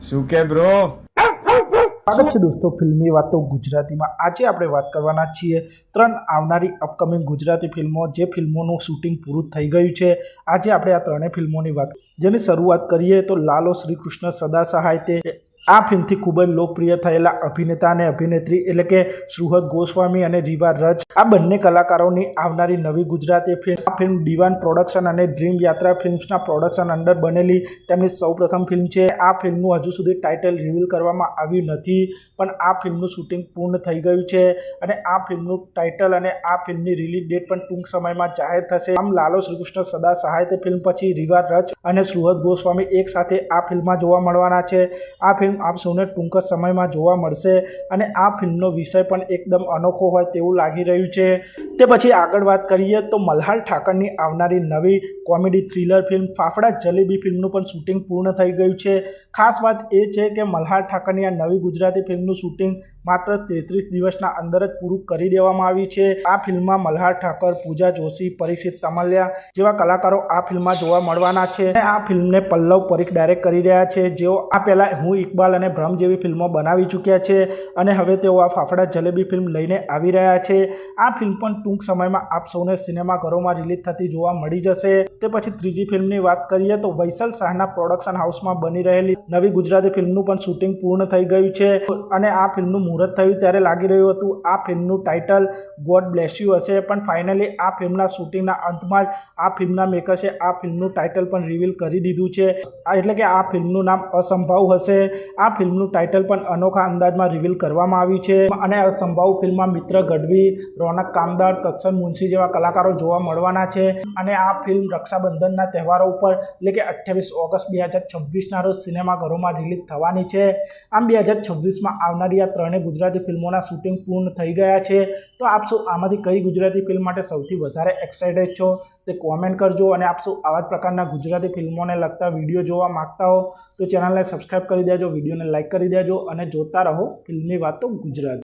શું કે બ્રો? સ્વાગત છે દોસ્તો ફિલ્મી વાતો ગુજરાતીમાં। આજે આપણે વાત કરવાના છીએ 3 આવનારી અપકમિંગ ગુજરાતી ફિલ્મો, જે ફિલ્મોનું શૂટિંગ પૂરું થઈ ગયું છે। આજે આપણે આ ત્રણેય ફિલ્મોની વાત, જેની શરૂઆત કરીએ તો લાલો શ્રીકૃષ્ણ સદા સહાય તે આ ફિલ્મથી ખૂબ જ લોકપ્રિય થયેલા અભિનેતા અને અભિનેત્રી એટલે કે સુહૃદ ગોસ્વામી અને રીવા રચ, આ બંને કલાકારોની આવનારી નવી ગુજરાતી ફિલ્મ, આ ફિલ્મ દિવાન પ્રોડક્શન અને ડ્રીમ યાત્રા ફિલ્મ્સના પ્રોડક્શન અંડર બનેલી તેમની સૌપ્રથમ ફિલ્મ છે। આ ફિલ્મનું હજુ સુધી ટાઇટલ રિવીલ કરવામાં આવ્યું નથી, પણ આ ફિલ્મનું શૂટિંગ પૂર્ણ થઈ ગયું છે અને આ ફિલ્મનું ટાઇટલ અને આ ફિલ્મની રિલીઝ ડેટ પણ ટૂંક સમયમાં જાહેર થશે। આમ લાલો શ્રીકૃષ્ણ સદા સહાય તે ફિલ્મ પછી રીવા રચ અને સુહૃદ ગોસ્વામી એક સાથે આ ફિલ્મમાં જોવા મળવાના છે। આ ફિલ્મ આપ સૌને ટૂંક જ સમયમાં જોવા મળશે અને આ ફિલ્મનો વિષય પણ એકદમ અનોખો હોય તેવું લાગી રહ્યું છે। તે પછી આગળ વાત કરીએ તો મલ્હાર ઠાકરની આવનારી નવી comedy thriller film fafda jalebi ફિલ્મનું પણ શૂટિંગ પૂર્ણ થઈ ગયું છે। ખાસ વાત એ છે કે મલ્હાર ઠાકરની આ નવી ગુજરાતી ફિલ્મનું શૂટિંગ માત્ર 33 દિવસના અંદર જ પૂરું કરી દેવામાં આવ્યું છે। આ ફિલ્મમાં મલ્હાર ઠાકર, પૂજા જોશી, પરીક્ષિત તમલિયા જેવા કલાકારો આ ફિલ્મમાં જોવા મળવાના છે। આ ફિલ્મને પલ્લવ પરીખ ડાયરેક્ટ કરી રહ્યા છે, જેઓ આ પહેલા હું ઇકબાલ અને ભ્રમ જેવી ફિલ્મો બનાવી ચૂક્યા છે અને હવે તેઓ આ ફાફડા જલેબી ફિલ્મ લઈને આવી રહ્યા છે। આ ફિલ્મ પણ ટૂંક સમયમાં આપ સૌને સિનેમાઘરોમાં રિલીઝ થતી જોવા મળી જશે। તે પછી ત્રીજી ફિલ્મની વાત કરીએ તો વૈસલ શાહના પ્રોડક્શન હાઉસમાં બની રહેલી નવી ગુજરાતી ફિલ્મનું પણ શૂટિંગ પૂર્ણ થઈ ગયું છે અને આ ફિલ્મનું મુહૂર્ત થયું ત્યારે લાગી રહ્યું હતું આ ફિલ્મનું ટાઇટલ ગોડ બ્લેસ યુ હશે, પણ ફાઇનલી આ ફિલ્મના શૂટિંગના અંતમાં જ આ ફિલ્મના મેકર્સે આ ફિલ્મનું ટાઇટલ પણ રિવીલ કરી દીધું છે, એટલે કે આ ફિલ્મનું નામ અસંભવ હશે। આ ફિલ્મનું ટાઇટલ પણ અનોખા અંદાજમાં રિવીલ કરવામાં આવ્યું છે અને અસંભવ ફિલ્મમાં મિત્ર ગઢવી, રોનક કામદાર, તત્સન મુનશી જેવા કલાકારો જોવા મળવાના છે અને આ ફિલ્મ રક્ષાબંધનના તહેવારો ઉપર એટલે કે 28 ઓગસ્ટ 2026ના રોજ સિનેમાઘરોમાં રિલીઝ થવાની છે। આમ 2026માં આવનારી આ ત્રણેય ગુજરાતી ફિલ્મોના શૂટિંગ પૂર્ણ થઈ ગયા છે। તો આપ સૌ આમાંથી કઈ ગુજરાતી ફિલ્મ માટે સૌથી વધારે એક્સાઇટેડ છો તે કોમેન્ટ કરજો અને આપ સૌ આવા જ પ્રકારના ગુજરાતી ફિલ્મોને લગતા વિડીયો જોવા માંગતા હો તો ચેનલને સબસ્ક્રાઇબ કરી દેજો, વિડીયોને લાઇક કરી દેજો અને જોતા રહો ફિલ્મી વાતો ગુજરાતી।